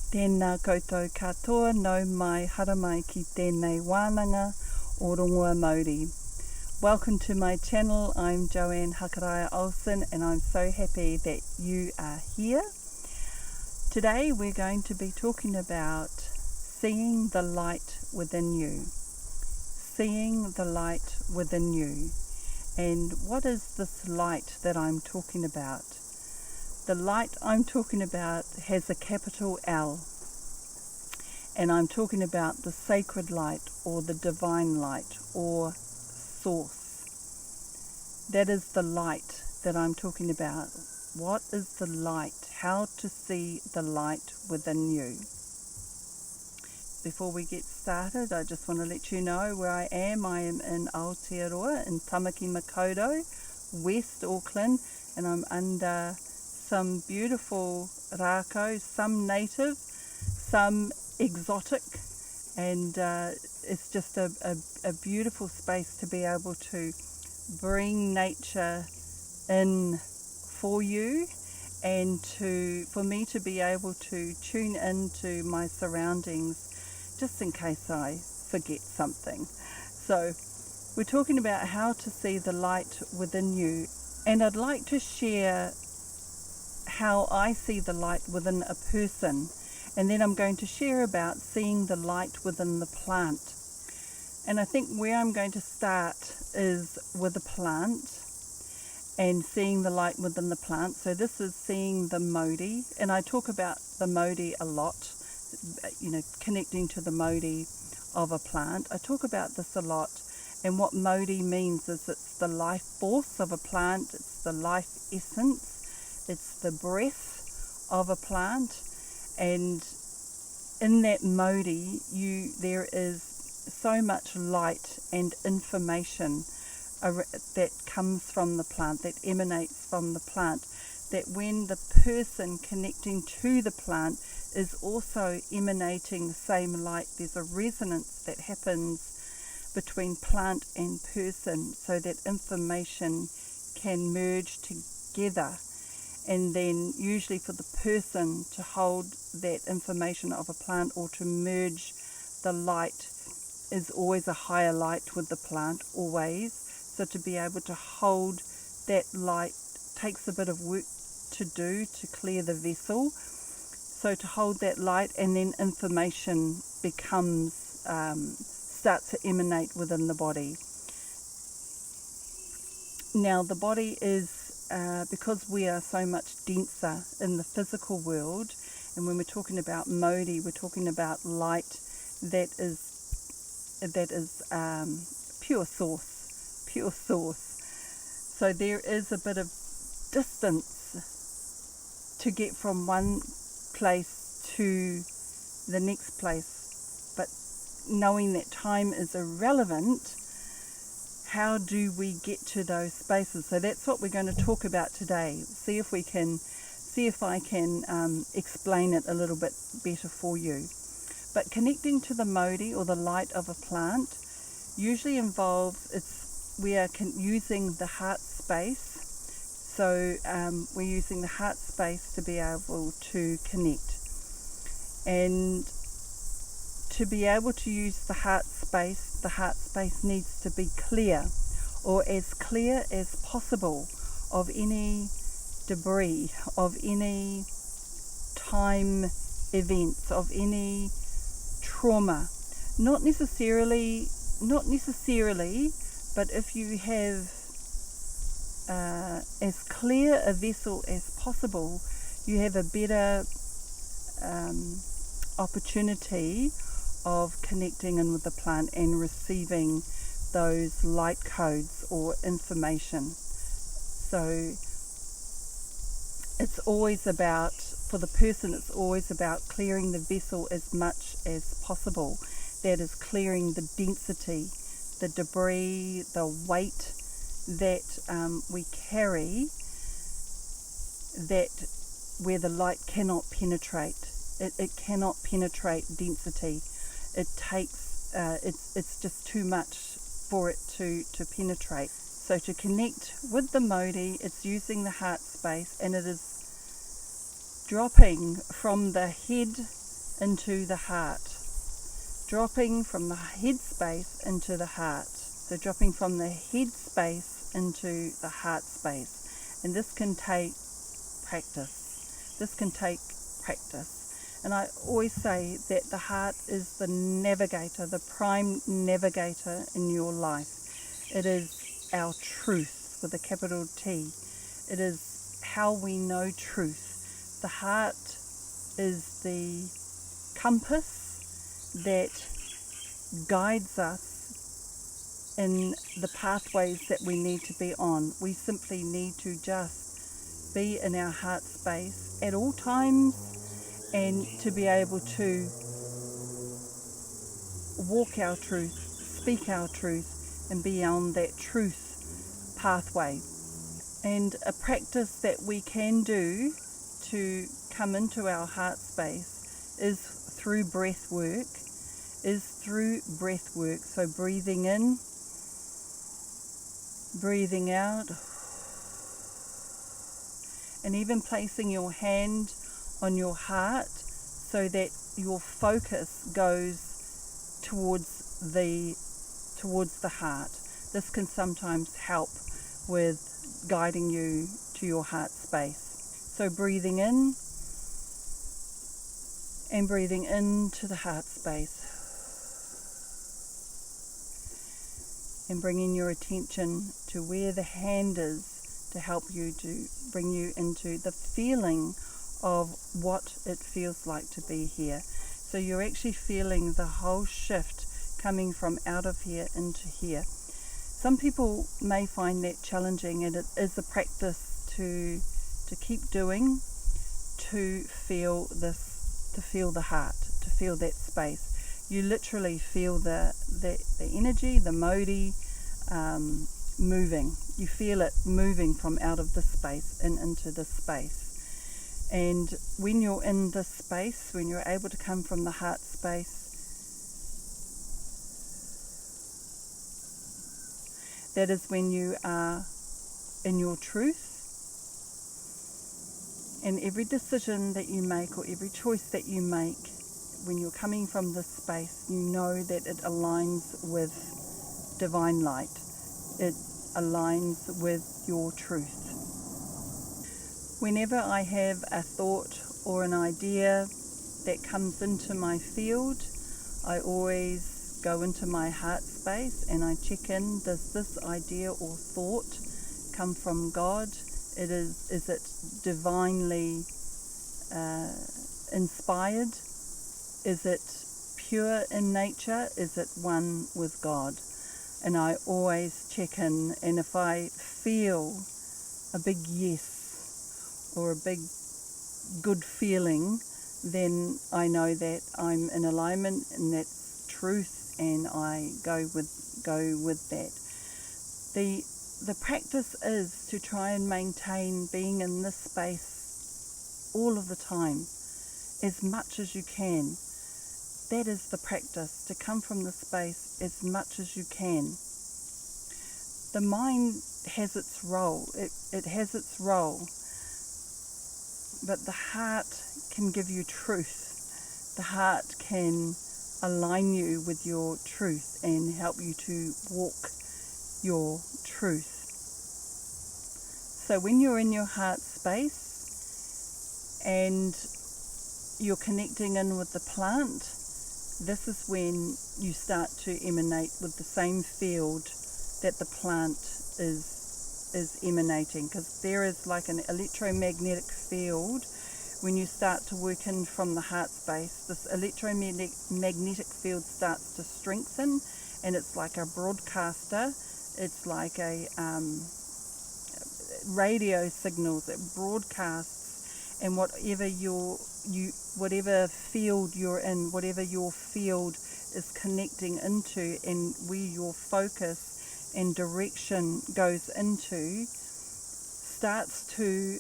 Tēnā koutou katoa nau mai haramai ki tēnei wānanga o Rongoā Māori. Welcome to my channel. I'm Joanne Hakaraia and I'm so happy that you are here. Today we're going to be talking about seeing the light within you. Seeing the light within you. And what is this light that I'm talking about? The light I'm talking about has a capital L, and I'm talking about the sacred light or the divine light or source. That is the light that I'm talking about. What is the light? How to see the light within you. Before we get started, I just want to let you know where I am. I am in Aotearoa in Tamaki Makaurau, West Auckland, and I'm under some beautiful rākau, some native, some exotic, and it's just a beautiful space to be able to bring nature in for you, and for me to be able to tune into my surroundings just in case I forget something. So we're talking about how to see the light within you, and I'd like to share how I see the light within a person, and then I'm going to share about seeing the light within the plant. And I think where I'm going to start is with the plant and seeing the light within the plant. So this is seeing the mauri, and I talk about the mauri a lot, connecting to the mauri of a plant. I talk about this a lot, and what mauri means is it's the life force of a plant, it's the life essence, it's the breath of a plant, and in that mauri there is so much light and information that comes from the plant, that emanates from the plant, that when the person connecting to the plant is also emanating the same light, there's a resonance that happens between plant and person, so that information can merge together. And then usually for the person to hold that information of a plant or to merge the light is always a higher light with the plant, always. So to be able to hold that light takes a bit of work to do to clear the vessel. So to hold that light, and then information starts to emanate within the body. Now the body is, because we are so much denser in the physical world, and when we're talking about mauri, we're talking about light that is pure source. So there is a bit of distance to get from one place to the next place, but knowing that time is irrelevant, how do we get to those spaces? So that's what we're going to talk about today. See if I can explain it a little bit better for you. But connecting to the mauri or the light of a plant usually involves we are using the heart space. So we're using the heart space to be able to connect, and to be able to use the heart space needs to be clear, or as clear as possible, of any debris, of any time events, of any trauma. Not necessarily, but if you have as clear a vessel as possible, you have a better opportunity of connecting in with the plant and receiving those light codes or information. So it's always about, for the person, it's always about clearing the vessel as much as possible. That is clearing the density, the debris, the weight that we carry, that where the light cannot penetrate. It cannot penetrate density. It takes, it's just too much for it to penetrate. So to connect with the mauri, it's using the heart space, and it is dropping from the head into the heart, dropping from the head space into the heart. So dropping from the head space into the heart space. And this can take practice. This can take practice. And I always say that the heart is the navigator, the prime navigator in your life. It is our truth with a capital T. It is how we know truth. The heart is the compass that guides us in the pathways that we need to be on. We simply need to just be in our heart space at all times, and to be able to walk our truth, speak our truth, and be on that truth pathway. And a practice that we can do to come into our heart space is through breath work. So breathing in, breathing out, and even placing your hand on your heart so that your focus goes towards the heart. This can sometimes help with guiding you to your heart space. So breathing in and breathing into the heart space, and bringing your attention to where the hand is to help you, to bring you into the feeling of what it feels like to be here. So you're actually feeling the whole shift coming from out of here into here. Some people may find that challenging, and it is a practice to keep doing, to feel this, to feel the heart, to feel that space. You literally feel the energy, the mauri moving. You feel it moving from out of this space and into this space. And when you're in this space, when you're able to come from the heart space, that is when you are in your truth. And every decision that you make, or every choice that you make, when you're coming from this space, you know that it aligns with divine light. It aligns with your truth. Whenever I have a thought or an idea that comes into my field, I always go into my heart space and I check in, does this idea or thought come from God? Is it divinely inspired? Is it pure in nature? Is it one with God? And I always check in, and if I feel a big yes or a big good feeling, then I know that I'm in alignment and that's truth, and I go with that. The practice is to try and maintain being in this space all of the time, as much as you can. That is the practice, to come from the space as much as you can. The mind has its role, it has its role, but the heart can give you truth. The heart can align you with your truth and help you to walk your truth. So when you're in your heart space and you're connecting in with the plant, this is when you start to emanate with the same field that the plant is emanating, because there is like an electromagnetic field. When you start to work in from the heart space, this electromagnetic field starts to strengthen, and it's like a broadcaster. It's like a radio signals that broadcasts, and whatever field you're in, whatever your field is connecting into, and where your focus and direction goes into, starts to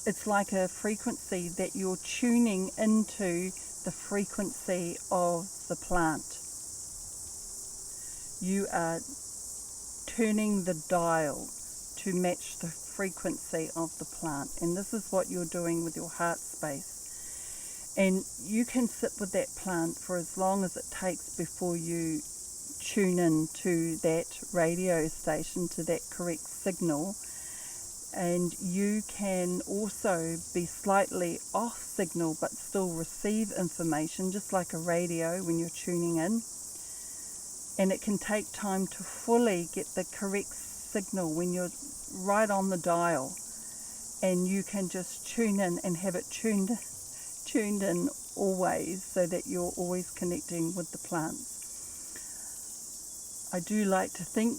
it's like a frequency that you're tuning into, the frequency of the plant. You are turning the dial to match the frequency of the plant. And this is what you're doing with your heart space. And you can sit with that plant for as long as it takes before you tune in to that radio station, to that correct signal. And you can also be slightly off signal but still receive information, just like a radio when you're tuning in. And it can take time to fully get the correct signal when you're right on the dial. And you can just tune in and have it tuned in always, so that you're always connecting with the plants. I do like to think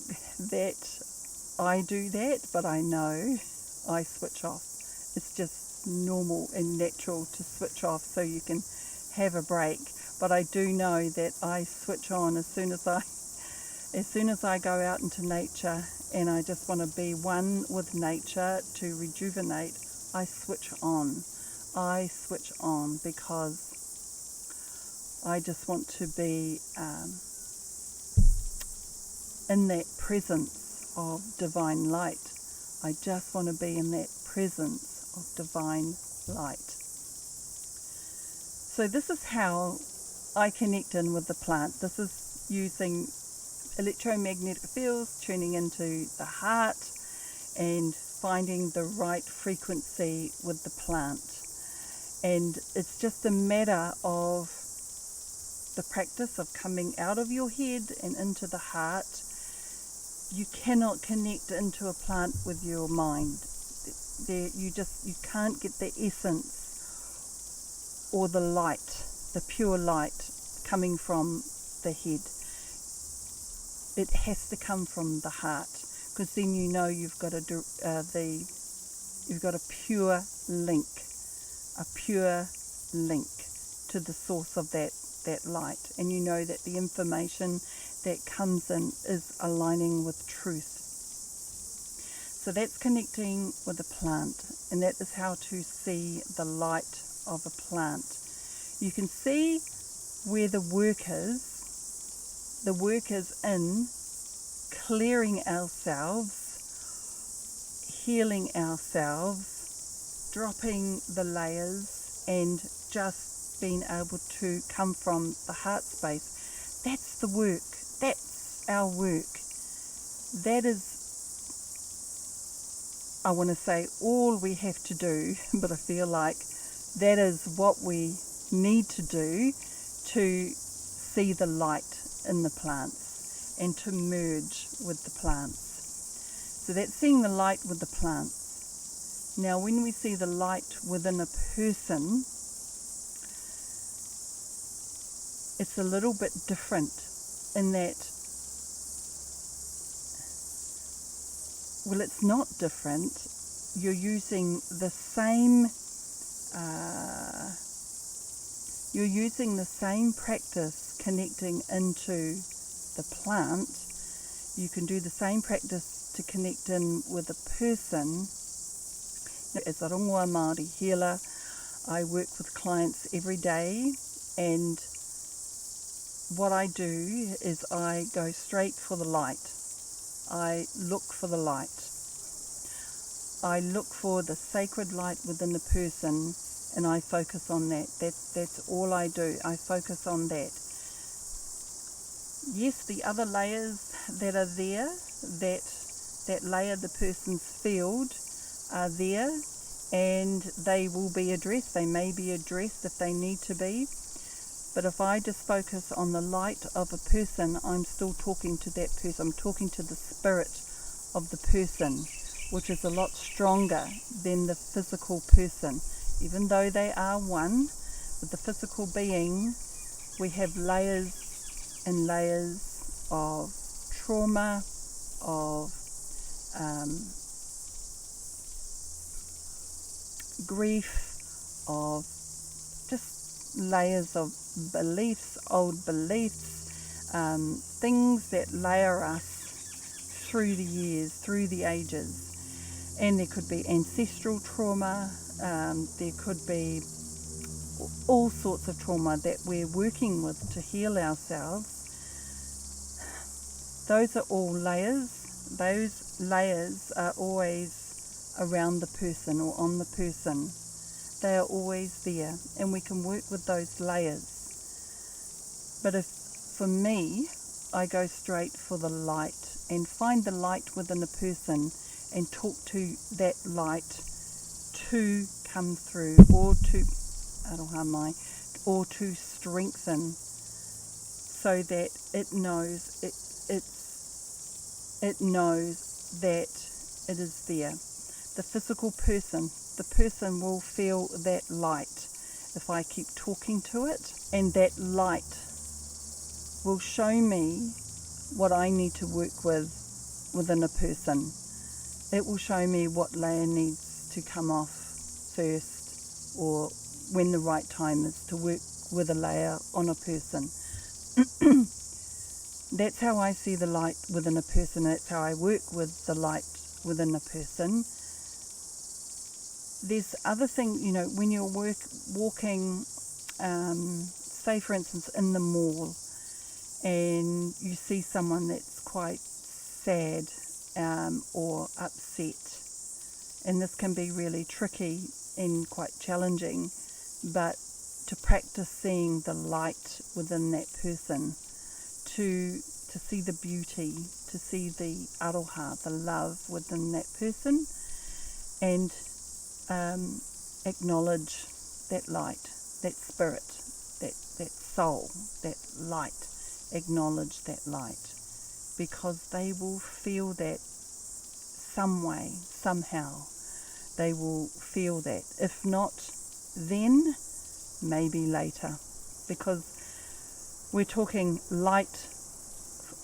that I do that, but I know I switch off. It's just normal and natural to switch off so you can have a break. But I do know that I switch on as soon as I go out into nature and I just want to be one with nature to rejuvenate. I switch on because I just want to be in that presence of divine light. I just want to be in that presence of divine light. So this is how I connect in with the plant. This is using electromagnetic fields, tuning into the heart and finding the right frequency with the plant. And it's just a matter of the practice of coming out of your head and into the heart. You cannot connect into a plant with your mind. You can't get the essence or the light, the pure light coming from the head. It has to come from the heart, because then you know you've got a pure link to the source of that light, and you know that the information that comes in is aligning with truth. So that's connecting with a plant, and that is how to see the light of a plant. You can see where the work is. The work is in clearing ourselves, healing ourselves, dropping the layers, and just being able to come from the heart space. That's the work. That's our work. That is, I want to say, all we have to do, but I feel like that is what we need to do to see the light in the plants and to merge with the plants. So that's seeing the light with the plants. Now when we see the light within a person, it's a little bit different in that, well, it's not different. You're using the same practice connecting into the plant. You can do the same practice to connect in with a person. As a Rongoā Māori healer, I work with clients every day, and what I do is I go straight for the light. I look for the light. I look for the sacred light within the person, and I focus on that. That's all I do. I focus on that. Yes, the other layers that are there, that layer the person's field, are there, and they will be addressed. They may be addressed if they need to be. But if I just focus on the light of a person, I'm still talking to that person. I'm talking to the spirit of the person, which is a lot stronger than the physical person. Even though they are one, with the physical being, we have layers and layers of trauma, of grief, of just layers of beliefs, old beliefs, things that layer us through the years, through the ages. And there could be ancestral trauma, there could be all sorts of trauma that we're working with to heal ourselves. Those are all layers. Those layers are always around the person or on the person. They are always there, and we can work with those layers. But if, for me, I go straight for the light and find the light within a person and talk to that light to come through, or to aroha mai, or to strengthen, so that it knows it knows that it is there. The physical person, the person will feel that light if I keep talking to it, and that light will show me what I need to work with within a person. It will show me what layer needs to come off first, or when the right time is to work with a layer on a person. That's how I see the light within a person. That's how I work with the light within a person. There's other things, when you're walking, say for instance in the mall, and you see someone that's quite sad or upset, and this can be really tricky and quite challenging, but to practice seeing the light within that person, to see the beauty, to see the aroha, the love within that person, and acknowledge that light, that spirit, that soul, that light. Acknowledge that light, because they will feel that some way, somehow. They will feel that. If not then, maybe later, because we're talking light,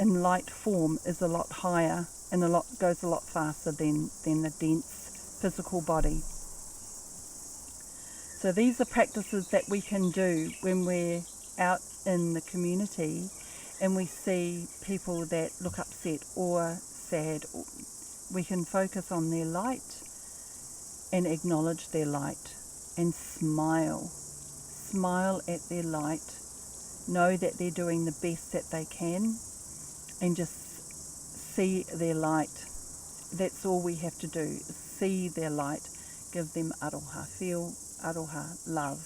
in light form is a lot higher and goes a lot faster than the dense physical body. So these are practices that we can do when we're out in the community and we see people that look upset or sad. We can focus on their light and acknowledge their light and smile. Smile at their light. Know that they're doing the best that they can, and just see their light. That's all we have to do, is see their light. Give them aroha. Feel aroha, love,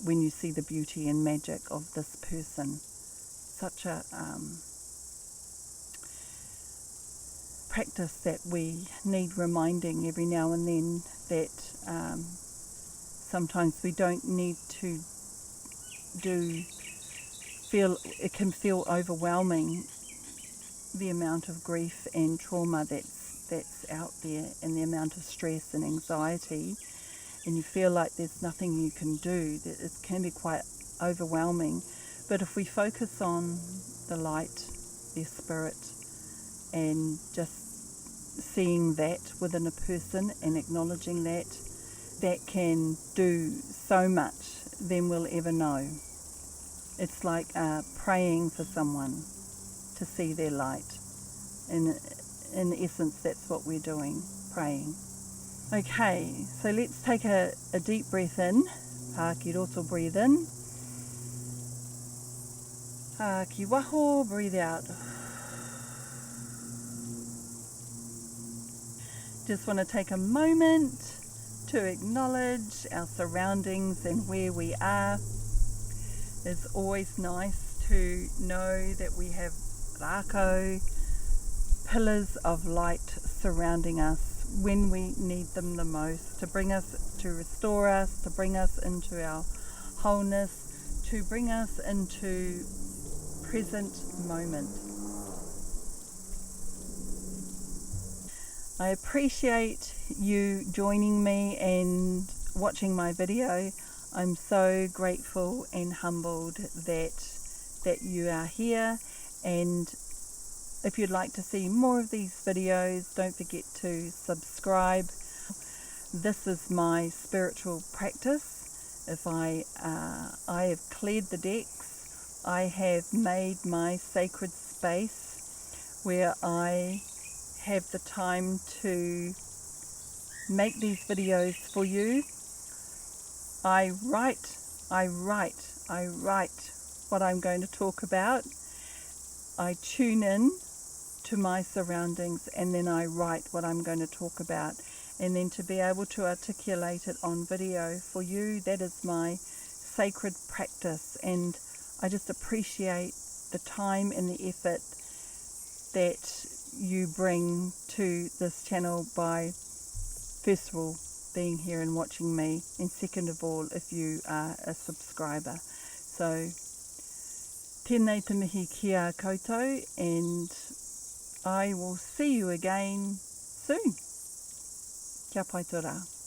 when you see the beauty and magic of this person. Such a practice that we need reminding every now and then, that sometimes we don't need to it can feel overwhelming, the amount of grief and trauma that's out there, and the amount of stress and anxiety, and you feel like there's nothing you can do. It can be quite overwhelming. But if we focus on the light, their spirit, and just seeing that within a person and acknowledging that can do so much than we'll ever know. It's like praying for someone to see their light. In essence, that's what we're doing, praying. Okay, so let's take a deep breath in. Pāki roto, breathe in. Pāki waho, breathe out. Just want to take a moment to acknowledge our surroundings and where we are. It's always nice to know that we have rākau, pillars of light surrounding us when we need them the most, to bring us, to restore us, to bring us into our wholeness, to bring us into present moment. I appreciate you joining me and watching my video. I'm so grateful and humbled that you are here, and if you'd like to see more of these videos, don't forget to subscribe. This is my spiritual practice. If I have cleared the decks, I have made my sacred space where I have the time to make these videos for you. I write what I'm going to talk about. I tune in to my surroundings, and then I write what I'm going to talk about, and then to be able to articulate it on video for you, that is my sacred practice. And I just appreciate the time and the effort that you bring to this channel by, first of all, being here and watching me, and second of all, if you are a subscriber. So tēnei te mihi ki a koutou, and I will see you again soon. Kia pai tō rā.